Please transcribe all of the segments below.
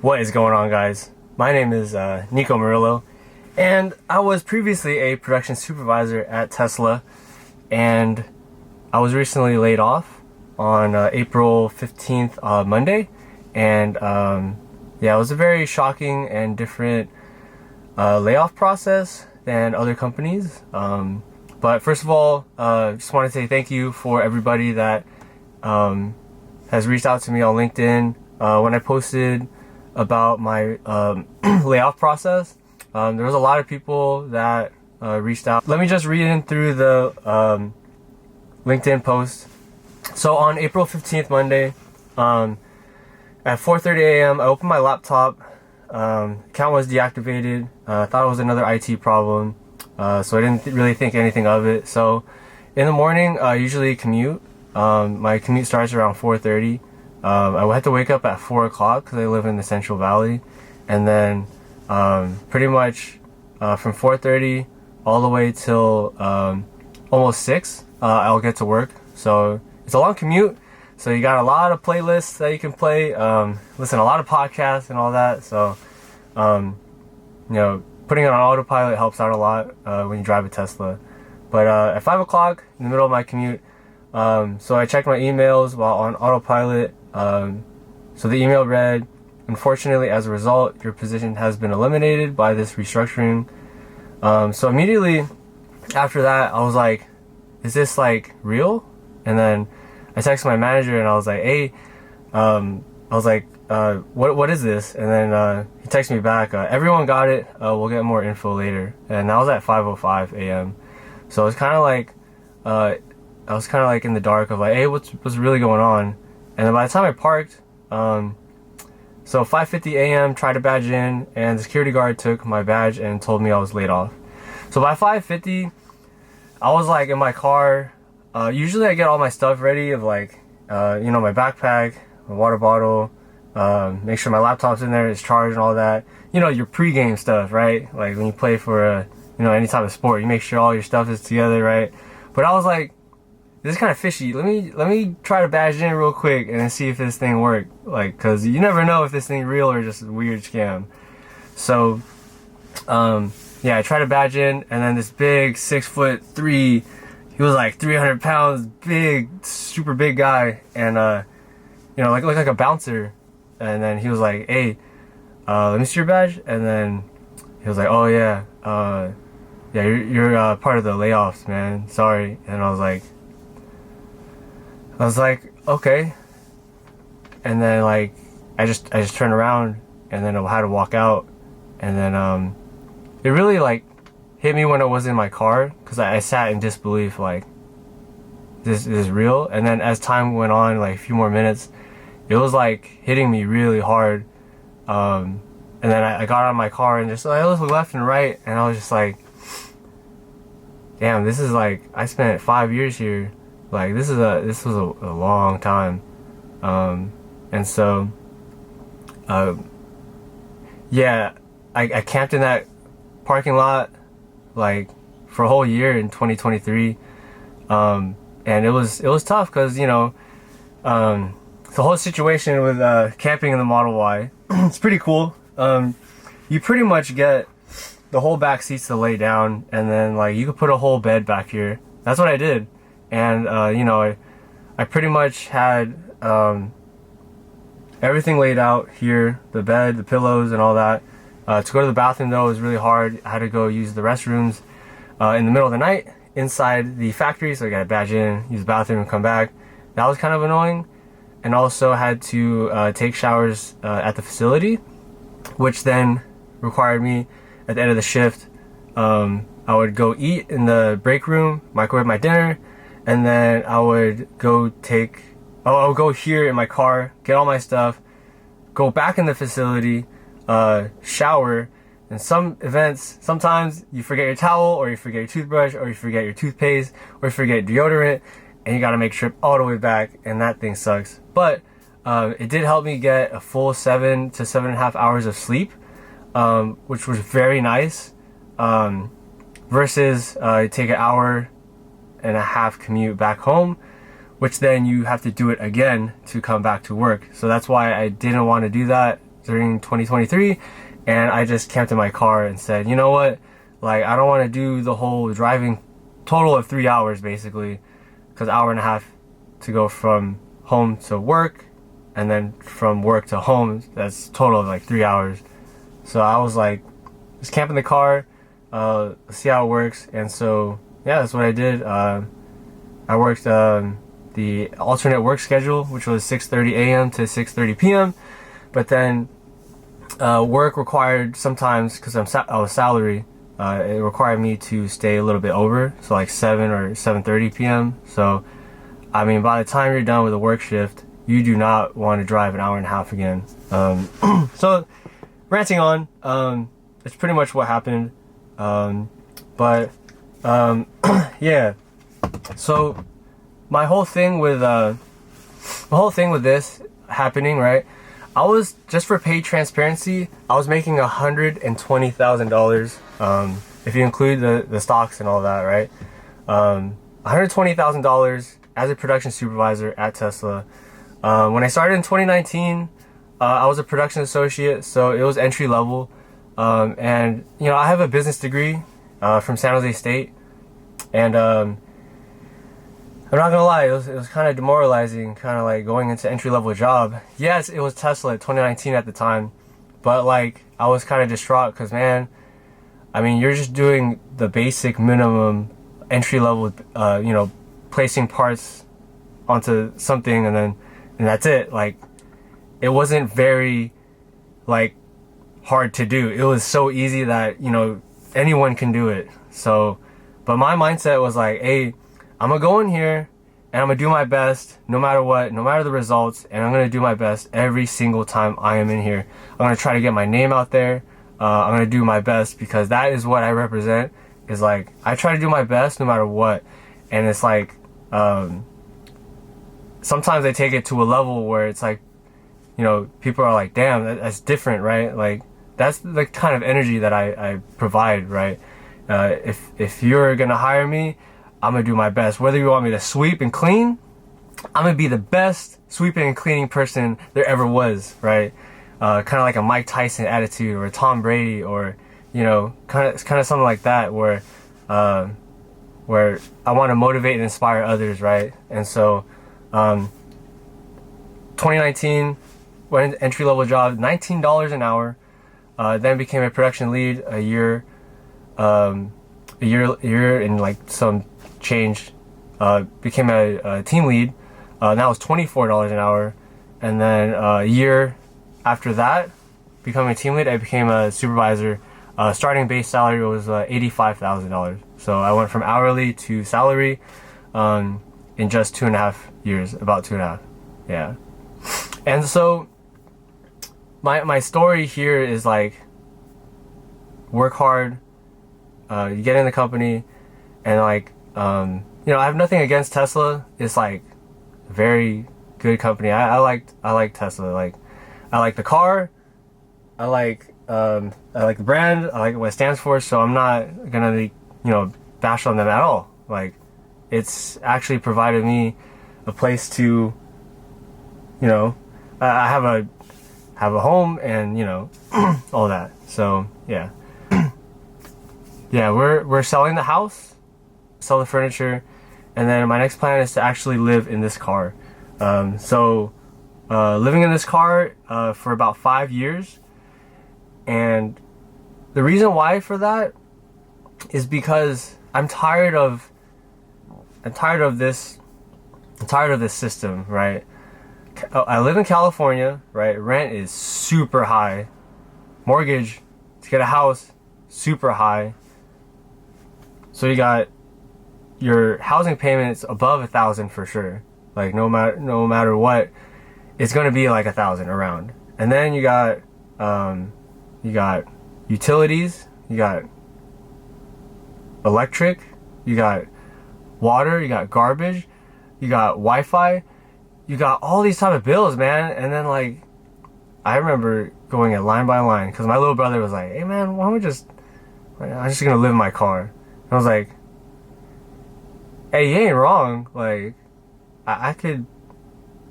What is going on, guys? My name is Nico Murillo, and I was previously a production supervisor at Tesla, and I was recently laid off on April 15th, Monday, and yeah, it was a very shocking and different layoff process than other companies. But first of all, just want to say thank you for everybody that has reached out to me on LinkedIn when I posted about my layoff process. There was a lot of people that reached out. Let me just read in through the LinkedIn post. So on April 15th, Monday, at 4:30 a.m., I opened my laptop. Account was deactivated. I thought it was another IT problem, so I didn't really think anything of it. So in the morning, I usually commute. My commute starts around 4:30. I had to wake up at 4 o'clock because I live in the Central Valley, and then pretty much from 4:30 all the way till almost 6, I'll get to work. So it's a long commute, so you got a lot of playlists that you can play, listen to a lot of podcasts and all that. So putting it on autopilot helps out a lot when you drive a Tesla. But at 5 o'clock in the middle of my commute, so I checked my emails while on autopilot. So the email read, "Unfortunately, as a result, your position has been eliminated by this restructuring." So immediately after that, I was like, is this like real? And then I texted my manager and I was like, hey, what is this? And then he texted me back, everyone got it, we'll get more info later. And that was at 5:05 a.m. So it was kind of like, I was kind of like in the dark of like, hey, what's really going on? And then by the time I parked, so 5:50 a.m. tried to badge in, and the security guard took my badge and told me I was laid off. So by 5:50, I was like in my car. Usually I get all my stuff ready of like, my backpack, my water bottle, make sure my laptop's in there, it's charged and all that. Your pregame stuff, right? Like when you play for any type of sport, you make sure all your stuff is together, right? But I was like, this is kind of fishy. Let me try to badge in real quick and then see if this thing worked. Like, cause you never know if this thing's real or just a weird scam. So, yeah, I tried to badge in, and then this big 6'3", he was like 300 pounds, big, super big guy, and looked like a bouncer. And then he was like, "Hey, let me see your badge." And then he was like, "Oh yeah, yeah, you're part of the layoffs, man. Sorry." And I was like, okay. And then like I just turned around, and then I had to walk out, and then it really like hit me when I was in my car, because I sat in disbelief, like, this is real. And then as time went on, like a few more minutes, it was like hitting me really hard. And then I got out of my car and just like, I looked left and right, and I was just like, damn, this is like, I spent 5 years here. Like, this was a long time. And so, yeah, I camped in that parking lot like for a whole year in 2023. And it was tough because, the whole situation with camping in the Model Y, it's pretty cool. You pretty much get the whole back seats to lay down, and then like you could put a whole bed back here. That's what I did. And I pretty much had everything laid out here, the bed, the pillows, and all that. To go to the bathroom though was really hard. I had to go use the restrooms in the middle of the night inside the factory, so I got to badge in, use the bathroom, and come back. That was kind of annoying. And also had to take showers at the facility, which then required me at the end of the shift, I would go eat in the break room, microwave my dinner, and then I would go go here in my car, get all my stuff, go back in the facility, shower. And some events, sometimes you forget your towel, or you forget your toothbrush, or you forget your toothpaste, or you forget deodorant, and you gotta make trip all the way back, and that thing sucks. But it did help me get a full 7 to 7.5 hours of sleep, which was very nice, versus take an hour and a half commute back home, which then you have to do it again to come back to work. So that's why I didn't want to do that. during 2023, and I just camped in my car and said, you know what, like I don't want to do the whole driving total of 3 hours basically, because hour and a half to go from home to work, and then from work to home, that's total of like 3 hours. So I was like, just camp in the car, see how it works. And so yeah, that's what I did. I worked the alternate work schedule, which was 6:30 a.m. to 6:30 p.m. But then work required sometimes, because I was salary, it required me to stay a little bit over, so like 7 or 7:30 p.m. So I mean, by the time you're done with a work shift, you do not want to drive an hour and a half again. So ranting on, it's pretty much what happened. Yeah. So my whole thing with this happening, right? I was, just for paid transparency, I was making $120,000. If you include the stocks and all that, right? $120,000 as a production supervisor at Tesla. When I started in 2019, I was a production associate, so it was entry level. And you know, I have a business degree from San Jose State, and I'm not gonna lie, it was kind of demoralizing, kind of like going into entry level job. Yes, it was Tesla at 2019 at the time, but like I was kind of distraught because, man, I mean, you're just doing the basic minimum entry level, you know, placing parts onto something, and that's it. Like, it wasn't very like hard to do. It was so easy that, you know, anyone can do it. So, but my mindset was like, hey, I'm gonna go in here and I'm gonna do my best no matter what, no matter the results, and I'm gonna do my best every single time I am in here. I'm gonna try to get my name out there. I'm gonna do my best, because that is what I represent. Is like, I try to do my best no matter what. And it's like, sometimes I take it to a level where it's like, you know, people are like, damn, that's different, right? Like, that's the kind of energy that I provide, right? If you're gonna hire me, I'm gonna do my best. Whether you want me to sweep and clean, I'm gonna be the best sweeping and cleaning person there ever was, right? Kind of like a Mike Tyson attitude, or a Tom Brady, or, you know, kind of something like that, where I want to motivate and inspire others, right? And so 2019, went into entry level job, $19 an hour. Then became a production lead a year and like some change. Became a team lead. That was $24 an hour. And then a year after that, becoming a team lead, I became a supervisor. Starting base salary was $85,000. So I went from hourly to salary in just 2.5 years, about 2.5. Yeah. And so my story here is like, work hard, you get in the company, and like, you know, I have nothing against Tesla. It's like a very good company. I like Tesla. Like, I like the car, I like the brand, I like what it stands for. So I'm not gonna, you know, bash on them at all. Like, it's actually provided me a place to, you know, I have a home, and, you know, all that. So yeah. Yeah, we're selling the house, sell the furniture, and then my next plan is to actually live in this car. Living in this car for about 5 years, and the reason why for that is because I'm tired of this system, right? I live in California, right? Rent is super high. Mortgage to get a house, super high. So you got your housing payments above 1,000 for sure. Like, no matter what, it's gonna be like 1,000 around. And then you got utilities, you got electric, you got water, you got garbage, you got Wi-Fi, you got all these type of bills, man. And then, like, I remember going at line by line, because my little brother was like, hey man, why don't we I'm just gonna live in my car. I was like, hey, you ain't wrong. Like,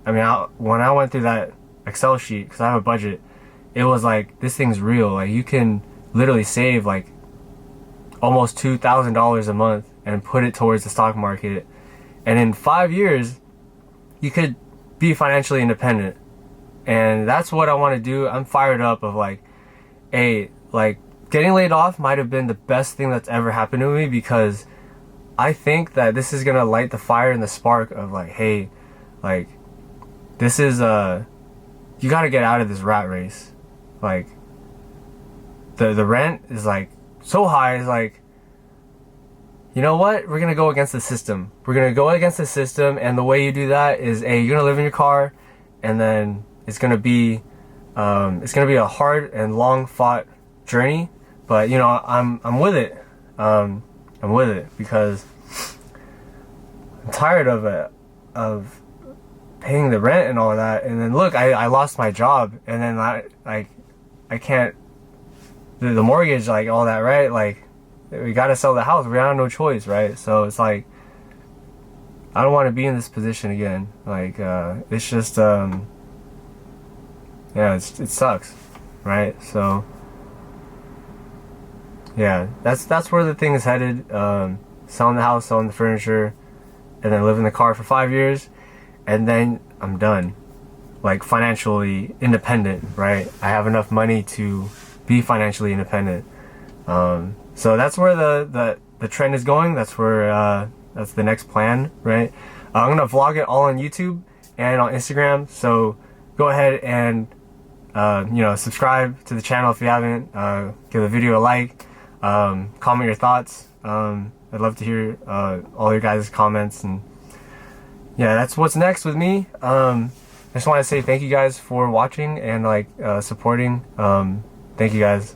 when I went through that Excel sheet, because I have a budget, it was like, this thing's real. Like, you can literally save like almost $2,000 a month and put it towards the stock market, and in 5 years you could be financially independent. And that's what I want to do. I'm fired up of like, hey, like, getting laid off might have been the best thing that's ever happened to me, because I think that this is gonna light the fire and the spark of like, hey, like, this is you gotta get out of this rat race. Like, the rent is like so high. It's like, you know what? We're gonna go against the system. We're gonna go against the system, and the way you do that is, A, you're gonna live in your car, and then it's gonna be a hard and long fought journey. But you know, I'm with it. I'm with it because I'm tired of it, of paying the rent and all that. And then look, I lost my job, and then I can't, the mortgage, like all that, right? Like, we gotta sell the house. We have no choice, right? So it's like, I don't want to be in this position again. Like, it's just, yeah, it sucks, right? So, yeah, that's where the thing is headed. Selling the house, selling the furniture, and then live in the car for 5 years, and then I'm done. Like, financially independent, right? I have enough money to be financially independent. So that's where the trend is going. That's where that's the next plan, right? I'm gonna vlog it all on YouTube and on Instagram. So go ahead and you know, subscribe to the channel if you haven't. Give the video a like. Comment your thoughts. I'd love to hear all your guys' comments, and yeah, that's what's next with me. I just want to say thank you guys for watching and like supporting. Thank you guys.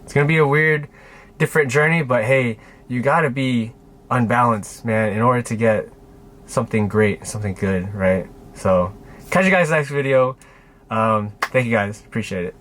It's gonna be a weird, different journey, but hey, you gotta be unbalanced, man, in order to get something great, something good, right? So catch you guys next video. Thank you guys, appreciate it.